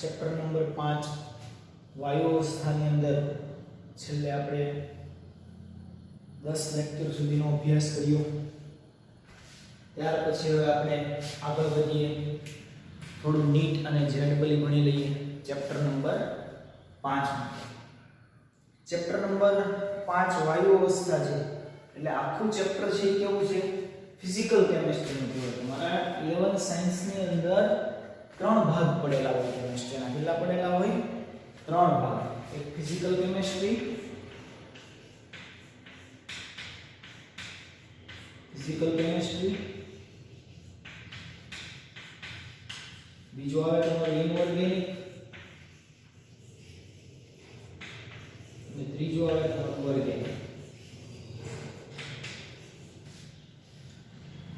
Chapter number 5 વાયુ અવસ્થાની અંદર છેલ્લે આપણે 10 લેક્ચર સુધીનો અભ્યાસ કર્યો. ત્યાર પછી હવે આપણે આગળ વધીએ, થોડું નીટ અને જેડબલી ભણી લઈએ ચેપ્ટર નંબર 5. ચેપ્ટર નંબર 5 વાયુ અવસ્થા છે એટલે આખું ચેપ્ટર છે એ કેવું છે? ફિઝિકલ કેમિસ્ટ્રીનું કહેવાય. તમારા 11 સાયન્સની અંદર 3 ભાગ પડેલા હોય કેમિસ્ટ્રીના. કેટલા પડેલા હોય? 3 ભાગ. એક ફિઝિકલ કેમિસ્ટ્રી, બીજો આવે તમારો ઇનઓર્ગેનિક અને ત્રીજો આવે તમારો ઓર્ગેનિક.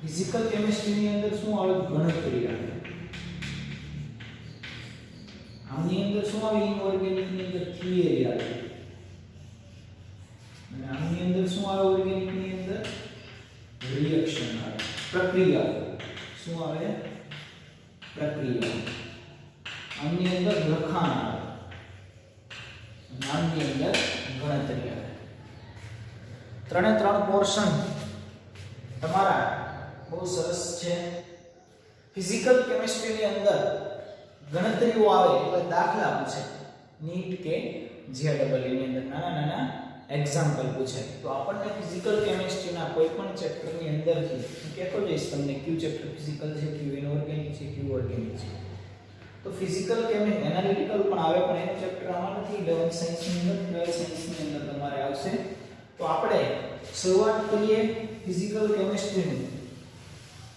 ફિઝિકલ કેમિસ્ટ્રીની અંદર શું આવે? ગણતરી આવે. આની અંદર શું આવે? ઇનઓર્ગેનિકની અંદર થિયરી આવે. અને આની અંદર શું આવે? ઓર્ગેનિકની અંદર રિએક્શન આવે, પ્રક્રિયા. શું આવે? પ્રક્રિયા. આની અંદર લખાણ આવે અને આની અંદર ગણતરી આવે. 3 પોર્શન તમારા બહુ સરસ છે. ફિઝિકલ કેમિસ્ટ્રીની અંદર ગણતરીઓ આવે એટલે દાખલા પૂછે. નીટ કે જેડબલ ની અંદર નાના એક્ઝામ્પલ પૂછે. તો આપણને ફિઝિકલ કેમિસ્ટ્રીના કોઈ પણ ચેપ્ટરની અંદરથી હું કહેતો જઈશ તમને કયું ચેપ્ટર ફિઝિકલ છે, કયું ઇનઓર્ગેનિક છે, કયું ઓર્ગેનિક છે. તો ફિઝિકલ કેમિસ્ટ્રી એનાલિટિકલ પણ આવે, પણ એનું ચેપ્ટર આમાં નથી. 11 સાયન્સની અંદર, 12 સાયન્સની અંદર તમારે આવશે. તો આપણે શરૂઆત કરીએ ફિઝિકલ કેમિસ્ટ્રીની.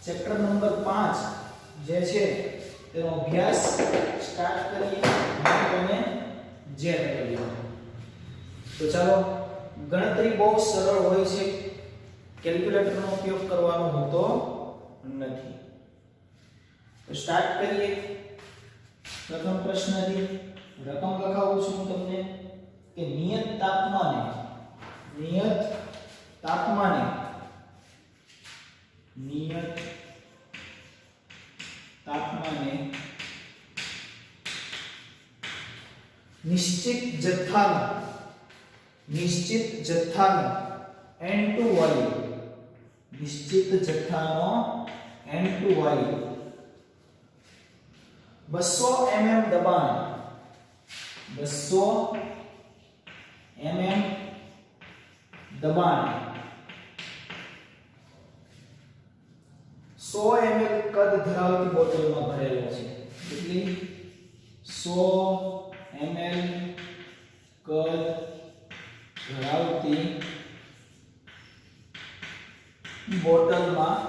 ચેપ્ટર નંબર 5 જે છે તેનો અભ્યાસ સ્ટાર્ટ કરીએ અને જેડબલ. તો ચાલો, ગણતરી બહુ સરળ હોય છે, કેલ્ક્યુલેટરનો ઉપયોગ કરવાનો હોતો નથી. તો સ્ટાર્ટ કરીએ. પ્રથમ પ્રશ્નથી રકમ લખાવું છું તમને કે નિયત તાપમાને નિશ્ચિત જથ્થાનો N2 વાયુ, નિશ્ચિત જથ્થાનો N2 વાયુ 200 mm દબાણ, 200 mm દબાણ 100 ml કદ ધરાવતી બોટલમાં ભરેલો છે. કેટલી? 100 ml કદ ધરાવતી બોટલમાં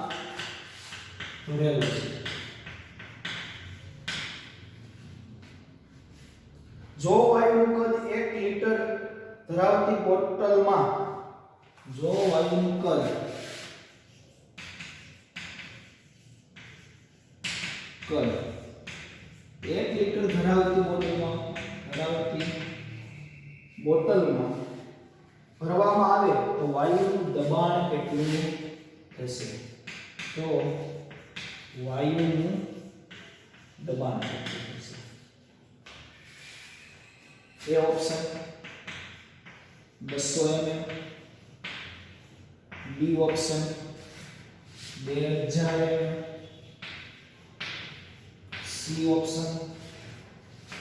ભરેલો છે. જો વાયુનું કદ 1 લિટર ધરાવતી બોટલમાં, જો વાયુનું કદ 1 લિટર ધરાવતી બોટલમાં ભરવામાં આવે તો વાયુનું દબાણ કેટલું થશે? તો વાયુનું દબાણ કેટલું થશે? A option 200 mm, B option 2000 mm, C option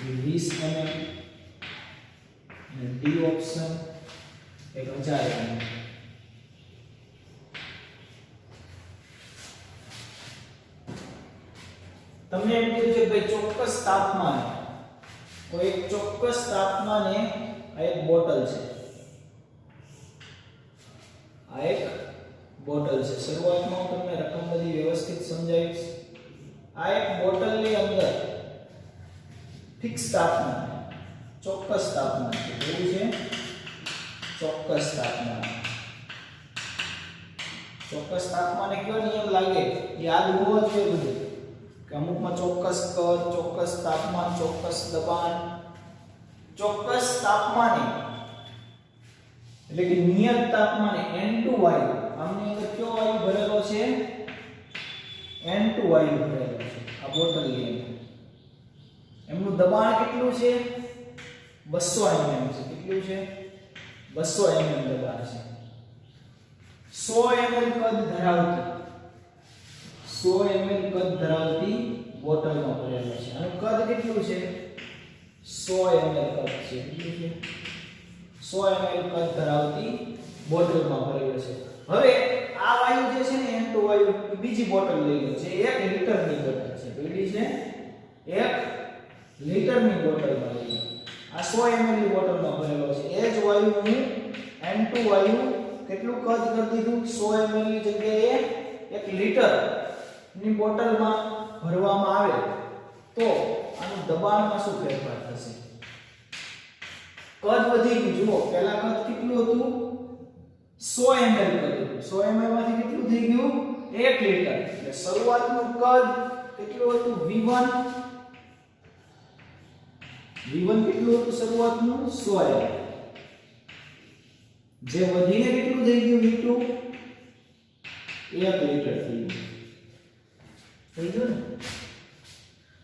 20 mm અને ડી ઓપ્શન 1000 mm. તમને એમ કીધું છે ભાઈ ચોક્કસ તાપમાને, કોઈ એક ચોક્કસ તાપમાને આ એક બોટલ છે, આ એક બોટલ છે. શરૂઆતમાં હું તમને રકમ બધી વ્યવસ્થિત સમજાવીશ. આ એક બોટલની અંદર ફિક્સ તાપમાન, ચોક્કસ તાપમાન છે. કેવું છે? ચોક્કસ તાપમાન. ચોક્કસ તાપમાને કયો નિયમ લાગે? યાદ હોવો જોઈએ બધું કે અમુકમાં ચોક્કસ કદ, ચોક્કસ તાપમાન, ચોક્કસ દબાણ. ચોક્કસ તાપમાને એટલે કે નિયત તાપમાને N2 વાયુ, આમની અંદર કયો વાયુ ભરેલો છે? N2 વાયુ ભરેલો છે આ બોટલની અંદર. એમનું દબાણ કેટલું છે 200 mm છે કેટલું છે 200 mm દબાણ છે 100 ml કદ ધરાવતી બોટલમાં ભરેલો છે આનું કદ કેટલું છે 100 ml કદ છે કેટલું છે 100 ml કદ ધરાવતી બોટલમાં ભરેલો છે હવે આ વાયુ જે છે ને N2 વાયુ બીજી બોટલ લઈ લો છે 1 લિટરની બોટલ છે કેટલી છે 1 લિટરની બોટલમાં લઈ લો આ 100 ml ની બોટલમાં ભરેલો છે એ જ વાયુ હું N2 વાયુ કેટલું કદ કરી દીધું 100 ml ની જગ્યાએ 1 લિટર ની બોટલમાં ભરવામાં આવે તો આનું દબાણમાં શું ફેરફાર થશે કદ વધી ગયું જુઓ પહેલા કદ કેટલું હતું 100 ml કદ હતું 100 ml માંથી કેટલું થઈ ગયું 1 લિટર એટલે શરૂઆતનું કદ કેટલું હતું V1 કેટલું હતું શરૂઆતનું 100 ml જે વધીને કેટલું થઈ ગયું V2 1 લિટર થઈ ગયું ને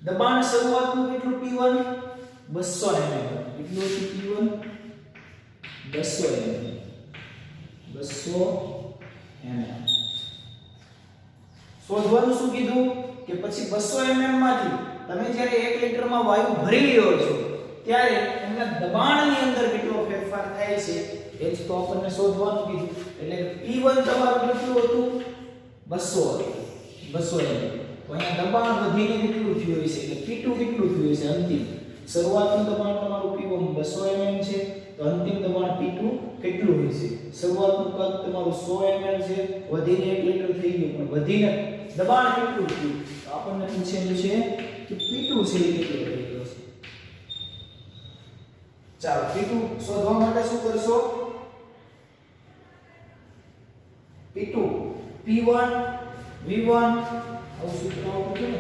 દબાણ શરૂઆતનું કેટલું P1 200 ml કેટલું હતું P1 200 ml 200 ml શોધવાનું શું કીધું કે પછી 200 ml માંથી તમે જ્યારે 1 લિટરમાં વાયુ ભરી રહ્યો છો ત્યારે એના દબાણની અંદર કેટલો ફેરફાર થાય છે એ જ તો આપણને શોધવાનું કીધું એટલે P1 તમારું કેટલું હતું 200 ml તો અહીંયા દબાણ વધીને કેટલું થયું હશે એટલે P2 કેટલું થયું હશે અંતિમ શરૂઆતનું દબાણ તમારું P1 200 ml છે તો અંતિમ દબાણ P2 કેટલું હશે શરૂઆતનું કદ તમારું 100 ml છે વધીને 1 લિટર થઈ ગયું પણ વધીને દબાણ કેટલું થયું તો આપણને પૂછેલું છે કે P2 છે એ કેટલો થઈ ગયો છે ચાલો P2 શોધવા માટે શું કરશો P2 P1 V1 આવું સૂત્ર આપ્યું છે ને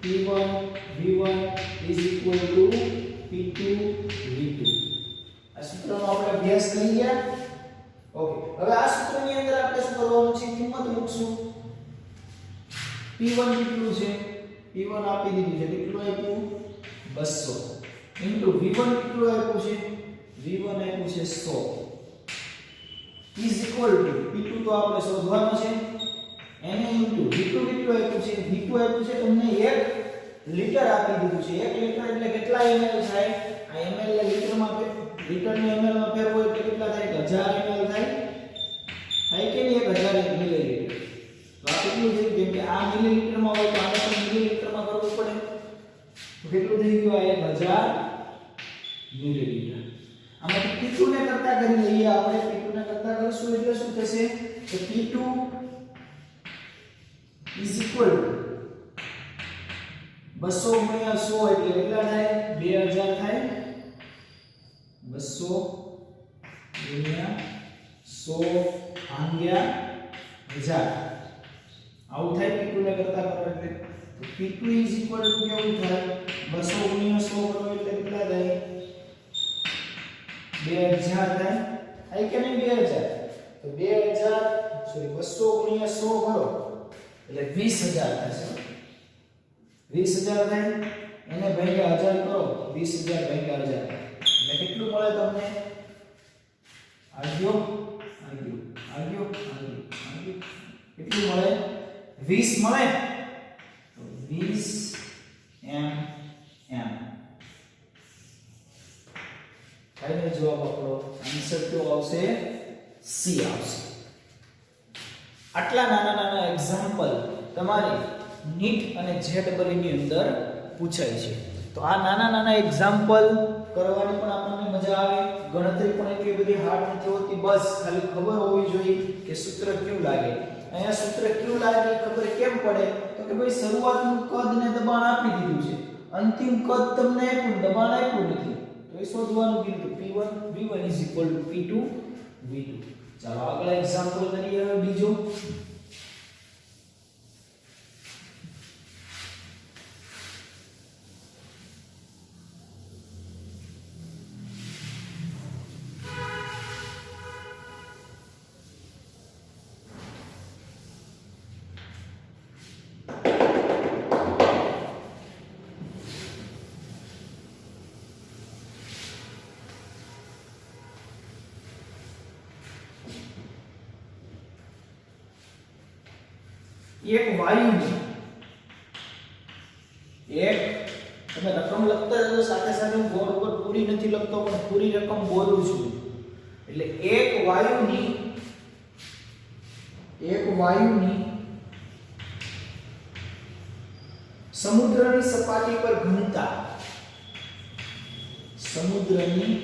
P1 V1 P2 V2 આ સૂત્રનો આપણે અભ્યાસ કરી ગયા ઓકે હવે આ સૂત્રની અંદર આપણે શું કરવાનું છે કિંમત મૂકશું P1 કેટલું છે P1 આપી દીધું છે કેટલું આપ્યું 200 ઇન્ટુ V1 કેટલું આપ્યું છે V1 આપ્યું છે 100 ઇઝ ઇક્વલ ટુ P2 તો આપણે શોધવાનો છે એને ઇન્ટુ V2 કેટલું આપ્યું છે V2 આપ્યું છે તમને 1 લિટર આપી દીધું છે 1 લિટર એટલે કેટલા ml થાય આ ml ને લિટરમાં લિટરને ml માં ફેરવો એટલે કેટલા થાય 1000 ml થાય કે નહીં 1000 મિલીલીટર તો આ કેટલું થયું કેમ કે આ મિલીલીટરમાં હોય તો આને પણ મિલીલીટરમાં કરવું પડે તો કેટલું થઈ ગયું આ 1000 મિલીલીટર આમાંથી P2 ને કરતા કરી લઈએ આપણે P2 ને કરતા કરશું એટલે શું થશે તો P2 is equal to 200 ગુણ્યા 100 એટલે કેટલા થાય 2000 થાય 200 ગુણ્યા 100 ભાગ્યા 1000 આવું થાય P2 ને કરતા કરો એટલે તો P2 is equal to કેવું થાય 200 ગુણ્યા 100 કરો એટલે કેટલા થાય 2000 થાય કે નહીં 2000 તો 200 ગુણ્યા 100 કરો એટલે 20000 થશે 20000 થાય એને ભાગ્યા 1000 કરો 20000 ભાગ્યા 1000 એટલે કેટલું મળે તમને આગ્યો કેટલું મળે 20 મળે તો 20 mm ફાઇનલ જવાબ આપણો આન્સર તો આવશે સી આવશે આટલા નાના નાના એક્ઝામ્પલ તમારી નીટ અને JEE ની અંદર પૂછાય છે તો આ નાના નાના એક્ઝામ્પલ કરવાની પણ આપણને મજા આવે ગણતરી પણ એટલી બધી હાર્ડ નથી હોતી બસ ખાલી ખબર હોવી જોઈએ કે સૂત્ર કેવું લાગે અહીંયા સૂત્ર કેવું લાગે ખબર કેમ પડે તો કે ભાઈ શરૂઆતનું કદ ને દબાણ આપી દીધું છે અંતિમ કદ તમને આપ્યું દબાણ આપ્યું નથી તો એ શોધવાનું કીધું P1 V1 P2 V2 ચાલો આગળ એક્ઝામ્પલ કરીએ હવે બીજો એક વાયુની એક તમે રકમ લખતા જાઓ સાથે સાથે હું બોર્ડ પર પૂરી નથી લખતો પણ પૂરી રકમ બોલું છું એટલે એક વાયુની સમુદ્રની સપાટી પર ઘનતા સમુદ્રની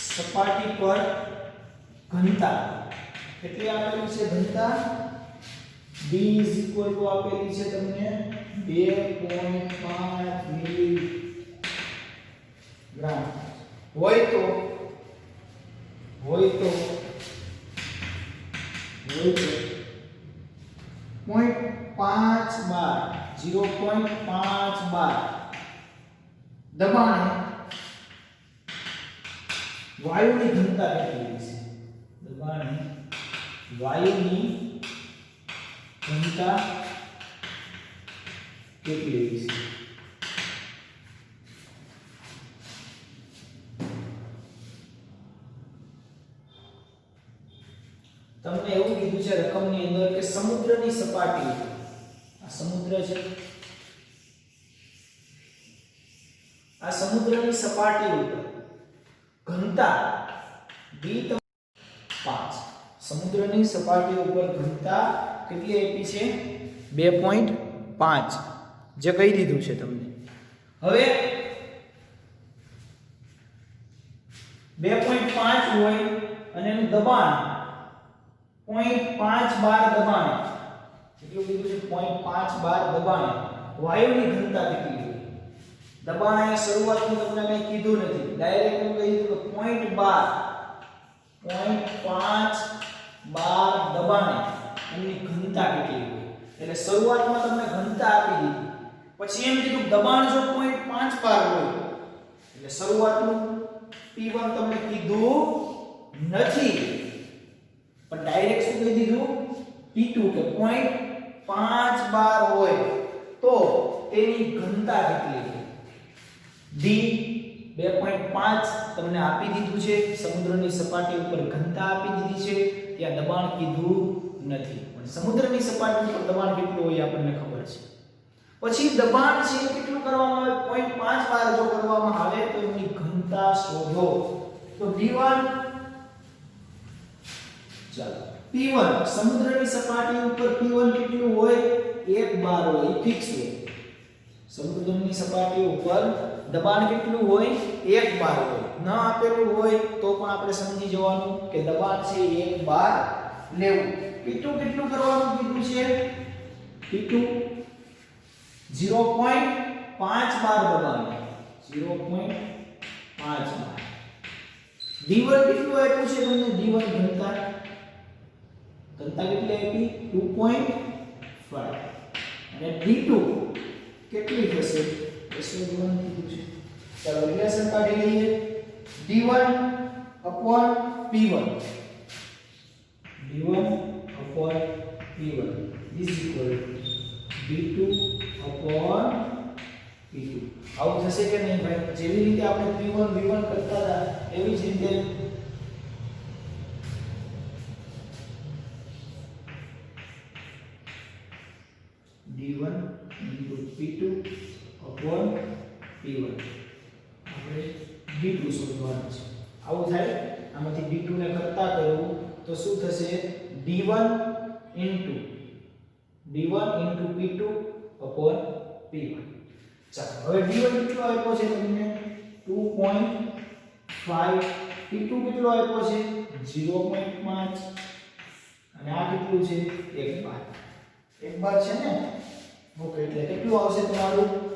સપાટી પર ઘનતા કેટલી આપેલી છે ઘનતા B આપેલી છે તમને 2.5 મિલીગ્રામ હોય તો 0.5 બાર દબાણે વાયુની ઘનતા કેટલી છે દબાણે વાયુની ઘનતા કેટલી છે તમને એવું કીધું છે રકમની અંદર કે સમુદ્રની સપાટી આ સમુદ્ર છે આ સમુદ્રની સપાટી ઉપર ઘનતા B 5 સમુદ્રની સપાટી ઉપર ઘનતા કેટલી આપી છે 2.5 જે કહી દીધું છે તમને હવે 2.5 હોય અને એનું દબાણ 0.5 બાર દબાણે કેટલું કીધું છે 0.5 બાર દબાણે વાયુની ઘનતા કેટલી હોય દબાણ અહીંયા શરૂઆતમાં તમને કંઈ કીધું નથી ડાયરેક્ટ હું કહી દીધું કે 0.12 બાર દબાણે એની ઘનતા કેટલી હોય એટલે શરૂઆતમાં તમને ઘનતા આપી દીધી પછી એમ કીધું દબાણ જો 0.5 બાર હોય એટલે શરૂઆતનું P1 તમને કીધું નથી પણ ડાયરેક્ટ શું કહી દીધું P2 કે 0.5 બાર હોય તો તેની ઘનતા કેટલી છે D 2.5 તમને આપી દીધું છે સમુદ્રની સપાટી ઉપર ઘનતા આપી દીધી છે ત્યાં દબાણ કીધું નથી પણ સમુદ્રની સપાટી ઉપર દબાણ કેટલું હોય આપણને ખબર છે પછી દબાણ છે કેટલું કરવામાં આવે 0.5 બાર જો કરવામાં આવે તો એની ઘનતા શોધો તો D1 ચાલો P1 સમુદ્રની સપાટી ઉપર P1 કેટલું હોય 1 બાર હોય ફિક્સ હોય સમુદ્રની સપાટી ઉપર દબાણ કેટલું હોય 1 બાર હોય ન આપેલું હોય તો પણ આપણે સમજી જવાનું કે દબાણ છે 1 બાર લેવું P2 કેટલું કરવાનું કીધું છે P2 0.5 બાર દબાણ 0.5 બાર D1 કેટલું આપ્યું છે તમને D1 ઘનતા કેટલી આપી 2.5 અને D2 કેટલી થશે S1 કીધું છે ચાલો રિલેશન કાઢી લઈએ D1 P1 D1 P1 is equal to D2 P2 આવું થશે કે નહીં ભાઈ જેવી રીતે આપણે P1 V1 કરતા હતા એવી જ રીતે D1 P2 P1 આપણે D2 શોધવાનું છે આવું થાય આમાંથી D2 ને કરતા કરવું તો શું થશે D1 P2 P1 ચાલો હવે D1 કેટલો આપ્યો છે તમને 2.5 P2 કેટલો આપ્યો છે 0.5 અને આ કેટલું છે 1 બાર 1 બાર છે ને ઓકે એટલે કેટલું આવશે તમારું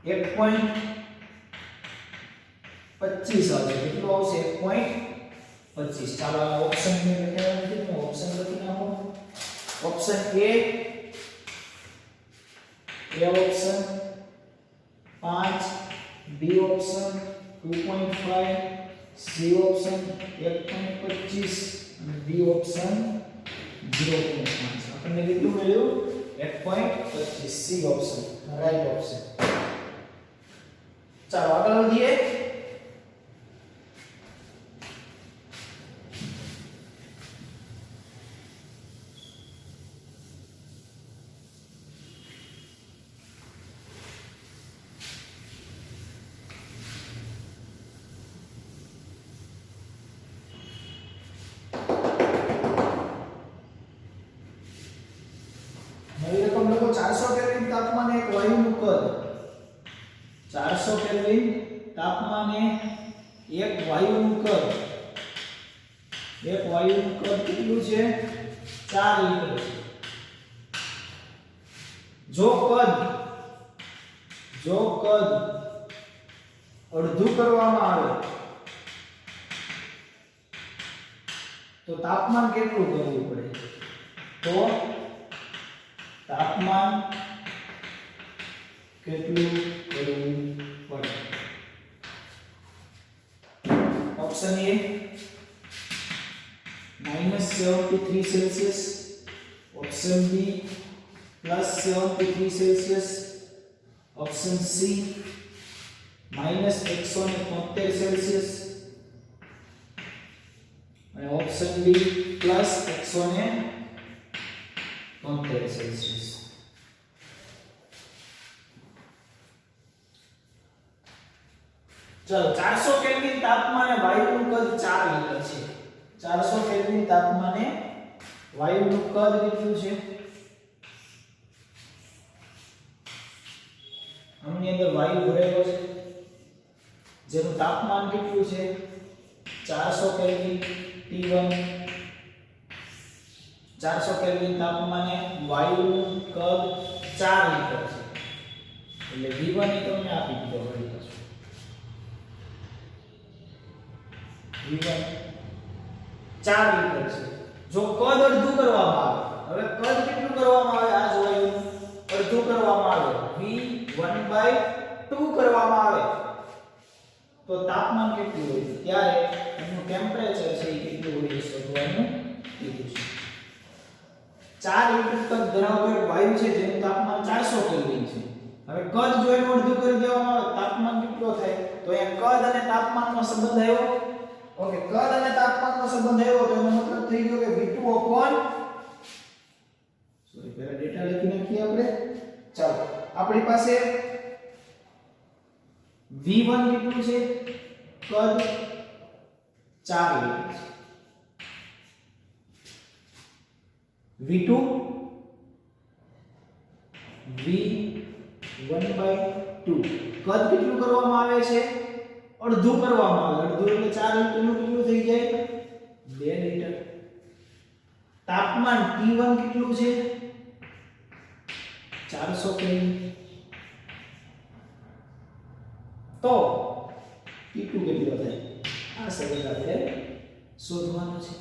1.25 આવશે કેટલું આવશે 1.25 ચાલો આ ઓપ્શન ને લખાવવાનું છે તો ઓપ્શન લખી નાખો option A option 5 B option 2.5 C option 1.25 અને D ઓપ્શન 0.5 આપણને કેટલું મળ્યું 1.25 C ઓપ્શન રાઈટ ઓપ્શન ચાલો આગળ વધીએ કદ 400 કેલ્વિન તાપમાને એક વાયુનું કદ કેટલું છે 4 લિટર છે જો કદ અડધું કરવામાં આવે તો તાપમાન કેટલું કરવું પડે તો તાપમાન કેટલું કરવું પડે option A -73 Celsius option B +73 Celsius option C -173 Celsius અને ઓપ્શન ડી +173 સેલ્સિયસ ચલો 400 કેલ્વિન તાપમાને વાયુનું કદ 4 લિટર છે 400 કેલ્વિન તાપમાને વાયુનું કદ કેટલું છે આની અંદર વાયુ ભરેલો છે જેનું તાપમાન કેટલું છે 400 કેલ્વિન T1 400 કેલ્વિન તાપમાને વાયુનું કદ 4 લિટર છે એટલે V1 એ તમને આપી દીધો હોય V1 4 લિટર છે જો કદ અડધું કરવામાં આવે હવે કદ કેટલું કરવામાં આવે આ જોયું અડધું કરવામાં આવે V1/2 કરવામાં આવે તો તાપમાન કેટલું હોય ત્યારે એનું ટેમ્પરેચર છે એ કેટલું હોય એ શોધવાનું કીધું છે 4 લિટર કદ ધરાવતો એક વાયુ છે જેનું તાપમાન 400 કેલ્વિન છે હવે કદ જો એનું અડધું કરી દેવામાં આવે તાપમાન કેટલો થાય તો અહીંયા કદ અને તાપમાનનો સંબંધ આવ્યો ઓકે કદ અને તાપમાનનો સંબંધ આવ્યો તો એનો મતલબ થઈ ગયો કે V2 સોરી પહેલા ડેટા લખી નાખીએ આપણે ચાલો આપણી પાસે V1 કેટલું છે કદ 4 લિટર છે V2 V1/2 કદ કેટલું કરવામાં આવે છે અડધું કરવામાં આવે અડધું એટલે 4 લિટરનું કેટલું થઈ જાય 2 લિટર તાપમાન T1 કેટલું છે 400 કેલ્વિન તો T2 કેટલો થાય આ સંબંધ આપણે શોધવાનો છે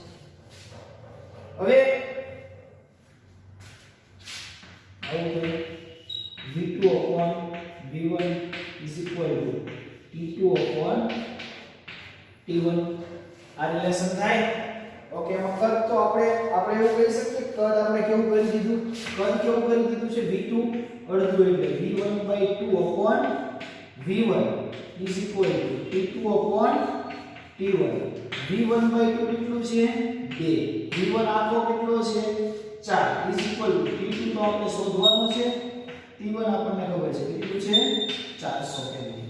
હવે આવું V2 V1 T2 T1 આ રિલેશન થાય ઓકે એમાં કદ તો આપણે એવું કહી શકીએ કદ આપણે કેવું કરી દીધું છે V2 અડધું એટલે V1/2 V1 T2 T1 V1/2 કેટલું છે 2 V1 આખો કેટલો છે 4 T2 તો આપણે શોધવાનું છે T1 આપણને ખબર છે કેટલું છે 400 કેલ્વિન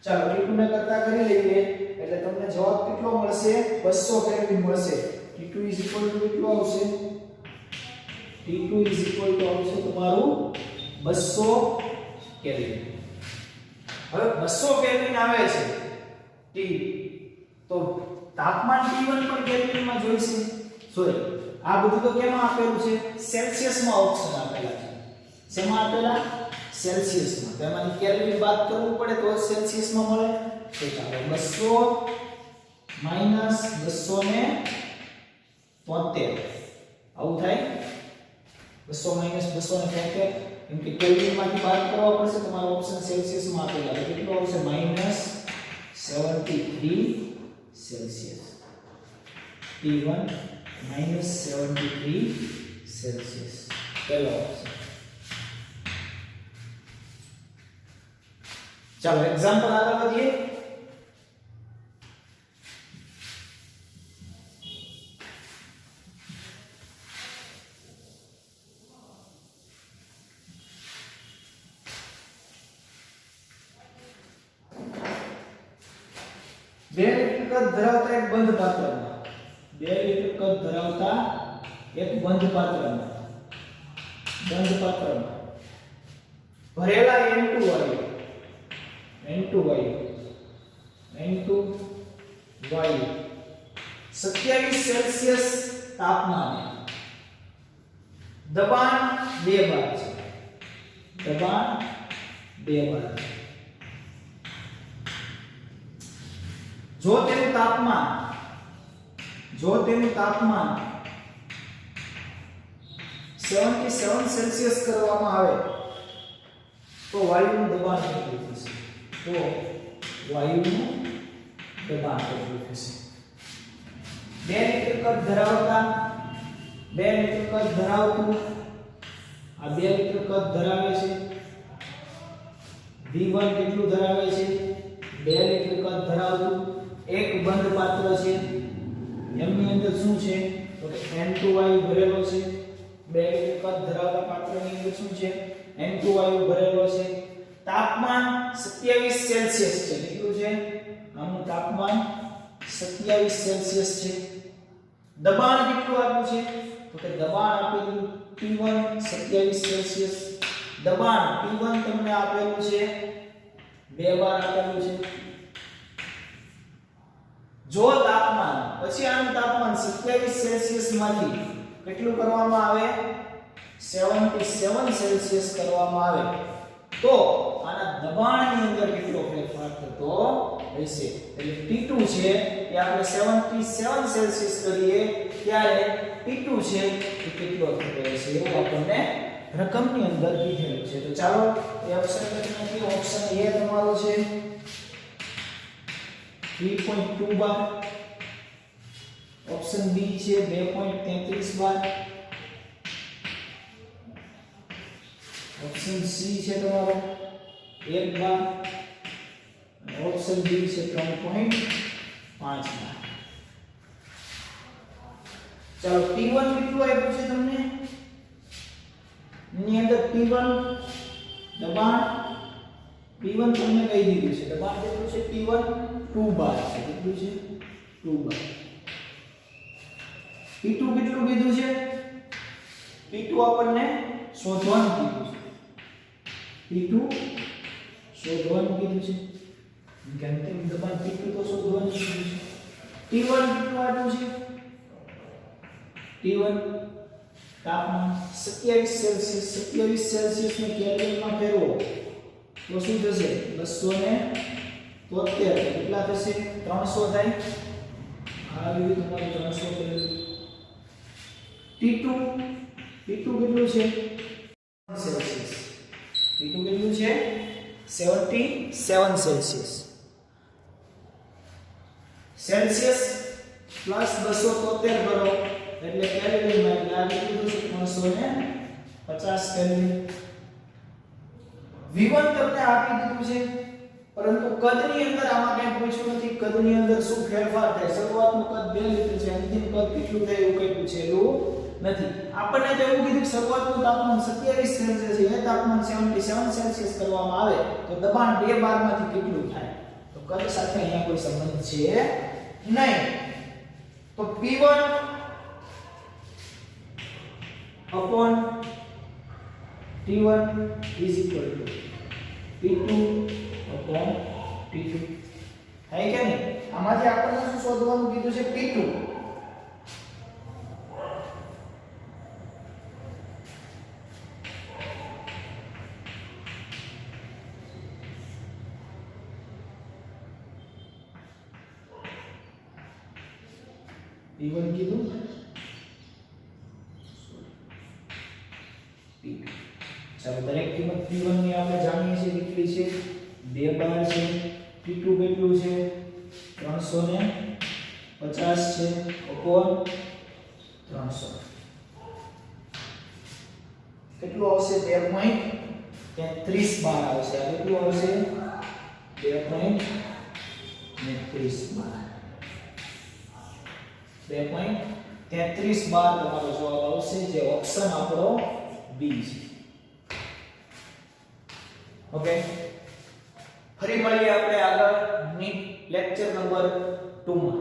ચાલો T2 ને કરતા કરી લઈએ એટલે તમને જવાબ કેટલો મળશે 200 કેલ્વિન મળશે T2 કેટલું આવશે T2 આવશે તમારું 200 કેલ્વિન હવે 200 કેલ્વિન આવે છે T તો તાપમાન T1 પણ કેલ્વિનમાં જોઈશે સોરી આ બધું તો કેમાં આપેલું છે સેલ્સિયસમાં ઓપ્શન આપેલા છે શેમાં આપેલા સેલ્સિયસમાં તો એમાંથી કેલ્વિન બાદ કરવું પડે તો સેલ્સિયસમાં મળે તો ચાલો 200 આવું થાય 200 273 કેમ કે કેલ્વિનમાંથી બાદ કરવા પડશે તમારો ઓપ્શન સેલ્સિયસમાં આપેલા છે કેટલું આવશે -73 સેલ્સિયસ T1 -73 સેલ્સિયસ પહેલો ઓપ્શન ચાલો એક્ઝામ્પલ આગળ વધીએ બે લીટર કદ ધરાવતા એક બંધ પાત્રમાં 2 લીટર કદ ધરાવતા એક બંધ પાત્રમાં ભરેલા N2 વાયુ N2 વાયુ 27 સેલ્સિયસ તાપમાને દબાણ 2 બાર છે, દબાણ 2 બાર છે. જો તેનું તાપમાન 77 સેલ્સિયસ કરવામાં આવે તો વાયુનું દબાણ કેટલું થશે? તો વાયુનું દબાણ કેટલું થશે? 2 મીટર કદ ધરાવતું આ 2 મીટર કદ ધરાવે છે. V1 કેટલું ધરાવે છે? 2 મીટર કદ ધરાવતું એક બંધ પાત્ર છે. એમની અંદર શું છે? તો કે N2 વાયુ ભરેલો છે. 2 મીટર કદ ધરાવતા પાત્રની અંદર શું છે? N2 વાયુ ભરેલો છે. તાપમાન 27 સેલ્સિયસ છે. કેટલું છે? આનું તાપમાન 27 સેલ્સિયસ છે. દબાણ કેટલું આપ્યું છે? તો કે દબાણ આપેલું P1 27 સેલ્સિયસ. દબાણ P1 તમને આપેલું છે 2 બાર આપેલું છે. જો તાપમાન પછી આનું તાપમાન 27 સેલ્સિયસ માંથી કેટલું કરવામાં આવે? 77 સેલ્સિયસ કરવામાં આવે તો આના દબાણની અંદર કેટલો ફેરફાર થતો હશે? એટલે T2 છે એ આપણે 77 સેલ્સિયસ કરીએ ત્યારે T2 છે એ કેટલો થતો હશે એવું આપણને રકમની અંદર કીધેલું છે. તો ચાલો એ ઓપ્શન લખીએ. ઓપ્શન A તમારો છે 3.2 બાર. ઓપ્શન B છે 2.33 બાર. ઓપ્શન C છે તમારો 1 બાર. ઓપ્શન D છે 3.5 બાર. ચાલો P1 કેટલું આપ્યું છે તમને? ની અંદર P1 દબાણ P1 તમને કહી દીધું છે. દબાણ કેટલું છે? P1 2 બાર છે. કેટલું છે? 2 બાર. P2 કેટલું કીધું છે? P2 આપણને શોધવાનું કીધું છે. P2 શોધવાનું કીધું છે. કેમ કે દબાણ P2 તો શોધવાનું કીધું છે. T1 કેટલું આપ્યું છે? T1 તાપમાન 27 સેલ્સિયસ. 27 સેલ્સિયસ ને કેલ્વિનમાં ફેરવો તો શું થશે? 273. કેટલા થશે? 300 થાય. આ રીતે તમારે 300 કરેલું. T2 કેટલું છે? સેલ્સિયસ. T2 કેટલું છે? 77 સેલ્સિયસ. સેલ્સિયસ પ્લસ 273 કરો એટલે કેલ્વિનમાં, એટલે આ કેટલું થશે? 350 કેલ્વિન. V1 તમને આપી દીધું છે પરંતુ કદની અંદર આમાં કંઈ પૂછ્યું નથી. કદની અંદર શું ફેરફાર થાય? શરૂઆતનું કદ 2 લીટર છે, અંતિમ કદ કેટલું થાય એવું કંઈ પૂછેલું નથી. આપણને તો એવું કીધું કે શરૂઆતનું તાપમાન 27 સેલ્સિયસ છે, એ તાપમાન 77 સેલ્સિયસ કરવામાં આવે તો દબાણ 2 બારમાંથી કેટલું થાય? તો કદ સાથે અહીંયા કોઈ સંબંધ છે નહીં. તો P1 upon T1 is equal to P2 upon T2. है क्या नहीं? આમાંથી આપણને શું શોધવાનું કીધું છે? P2. P1 કીધું P2. ચાલો દરેક કિંમત P1 ની આપણે જાણીએ છીએ કેટલી છે? 2 બાર છે. P2 કેટલું છે? 350 છે upon 300. કેટલું આવશે? 2.33 બાર આવશે. આ કેટલું આવશે? 2.33 બાર. 2.33 બાર તમારો જવાબ આવશે, જે ઓપ્શન આપણો B છે. ઓકે, ફરી મળીએ આપણે આગળ નીટ લેક્ચર નંબર 2 માં.